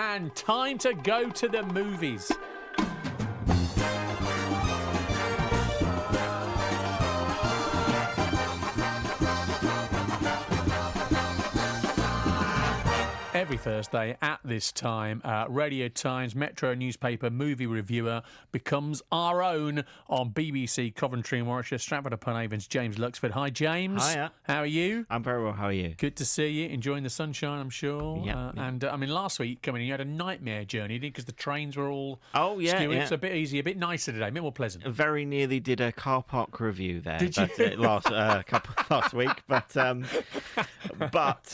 And time to go to the movies. Every Thursday at this time, Radio Times Metro newspaper movie reviewer becomes our own on BBC Coventry and Warwickshire, Stratford-upon-Avon's James Luxford. Hi, James. Hiya. How are you? I'm very well. How are you? Good to see you. Enjoying the sunshine, I'm sure. Yeah. And last week coming in, you had a nightmare journey, didn't you? Because the trains were all skewing. It's a bit easy, a bit nicer today, a bit more pleasant. Very nearly did a car park review there. Did you? Last week, but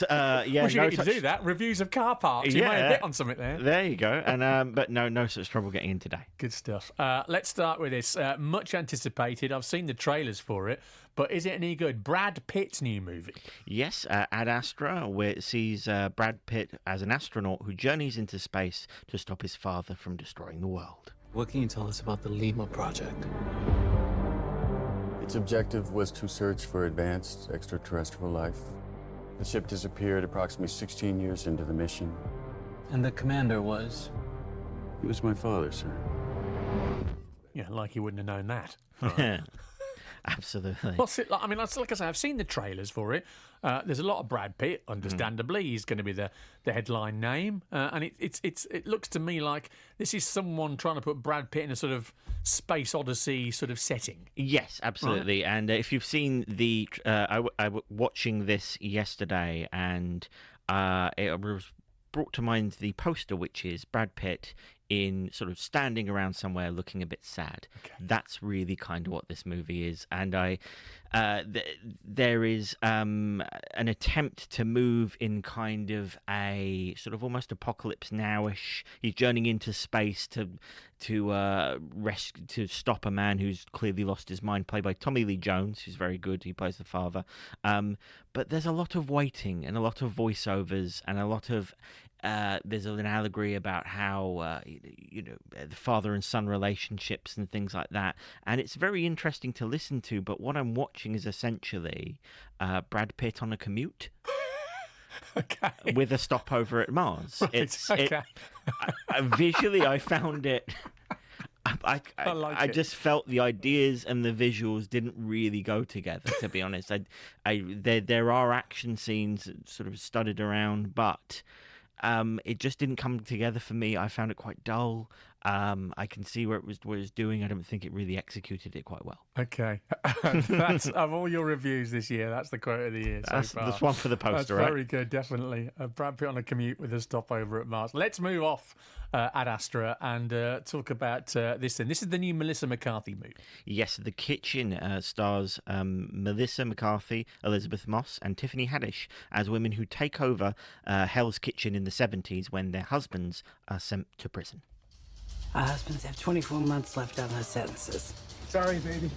yeah, we should get you to do that. Reviews of car parks. You might have hit on something there. There you go. And but no such trouble getting in today. Good stuff. Let's start with this. Much anticipated. I've seen the trailers for it, but is it any good? Brad Pitt's new movie. Yes, Ad Astra, where it sees Brad Pitt as an astronaut who journeys into space to stop his father from destroying the world. What can you tell us about the Lima project? Its objective was to search for advanced extraterrestrial life. The ship disappeared approximately 16 years into the mission. And the commander was? He was my father, sir. Yeah, like he wouldn't have known that. Absolutely. What's it like? I mean, like I say, I've seen the trailers for it. There's a lot of Brad Pitt, understandably. He's going to be the headline name. And it looks to me like this is someone trying to put Brad Pitt in a sort of space odyssey sort of setting. Yes, absolutely. Right? And if you've seen the... I was watching this yesterday, and it was brought to mind the poster, which is Brad Pitt in sort of standing around somewhere looking a bit sad. Okay. That's really kind of what this movie is. And there is an attempt to move in kind of a sort of almost Apocalypse Now-ish. He's journeying into space to stop a man who's clearly lost his mind, played by Tommy Lee Jones, who's very good. He plays the father. But there's a lot of waiting and a lot of voiceovers and a lot of there's an allegory about how the father and son relationships and things like that, and it's very interesting to listen to. But what I'm watching is essentially Brad Pitt on a commute. Okay. With a stopover at Mars. Right, Visually, I found it. I just felt the ideas and the visuals didn't really go together, to be honest. There are action scenes sort of studded around, but it just didn't come together for me. I found it quite dull. I can see what it was doing. I don't think it really executed it quite well. Okay. That's, of all your reviews this year, that's the quote of the year so far. That's one for the poster, right? Very good, definitely. Brad Pitt on a commute with a stopover at Mars. Let's move off Ad Astra and talk about this thing. This is the new Melissa McCarthy movie. Yes, The Kitchen stars Melissa McCarthy, Elizabeth Moss and Tiffany Haddish as women who take over Hell's Kitchen in the 70s when their husbands are sent to prison. Our husbands have 24 months left on their sentences. Sorry, baby.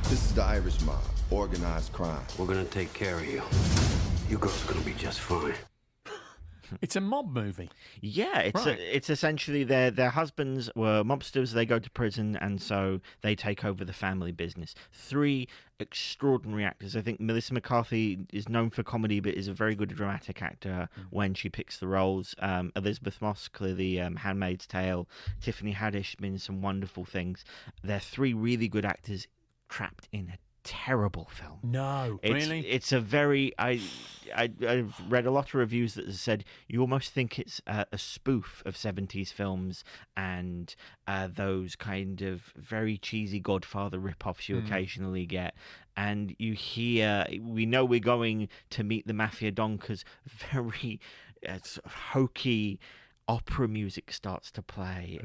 This is the Irish mob, organized crime. We're gonna take care of you. You girls are gonna be just fine. It's a mob movie. Yeah, it's essentially their husbands were mobsters. They go to prison, and so they take over the family business. Three extraordinary actors. I think Melissa McCarthy is known for comedy, but is a very good dramatic actor when she picks the roles. Elizabeth Moss, clearly Handmaid's Tale. Tiffany Haddish been in some wonderful things. They're three really good actors trapped in a terrible film. No, really? It's a very... I've read a lot of reviews that have said you almost think it's a spoof of 70s films and those kind of very cheesy Godfather rip-offs you occasionally get. And you hear... We know we're going to meet the Mafia Don because very sort of hokey opera music starts to play,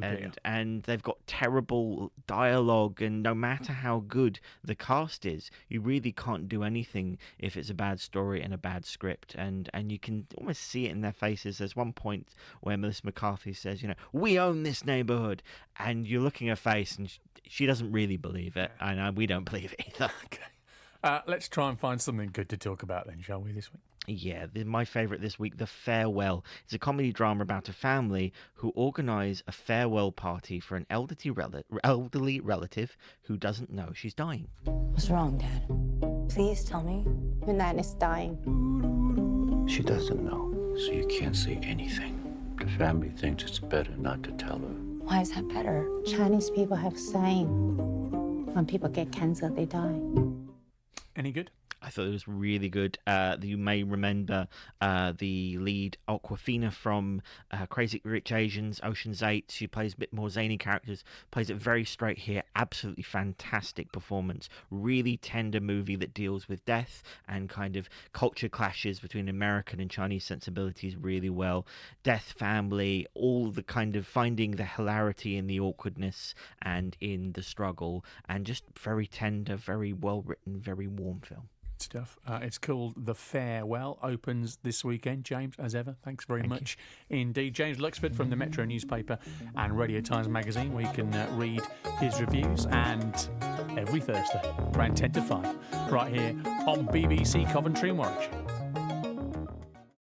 and they've got terrible dialogue, and no matter how good the cast is, you really can't do anything if it's a bad story and a bad script, and you can almost see it in their faces. There's one point where Melissa McCarthy says, we own this neighborhood, and you're looking at her face and she doesn't really believe it, and we don't believe it either. Okay. Let's try and find something good to talk about then, shall we, this week? Yeah, my favourite this week, The Farewell. It's a comedy drama about a family who organise a farewell party for an elderly relative who doesn't know she's dying. What's wrong, Dad? Please tell me. Your nan is dying. She doesn't know, so you can't say anything. The family thinks it's better not to tell her. Why is that better? Chinese people have saying, when people get cancer, they die. Any good? I thought it was really good. You may remember the lead Awkwafina from Crazy Rich Asians, Ocean's 8. She plays a bit more zany characters, plays it very straight here. Absolutely fantastic performance. Really tender movie that deals with death and kind of culture clashes between American and Chinese sensibilities really well. Death, family, all the kind of finding the hilarity in the awkwardness and in the struggle, and just very tender, very well written, very warm film. Stuff. It's called The Farewell. Opens this weekend. James, as ever, thanks very much indeed. James Luxford from the Metro newspaper and Radio Times magazine, where you can read his reviews, and every Thursday around 10 to 5 right here on BBC Coventry and Warwickshire.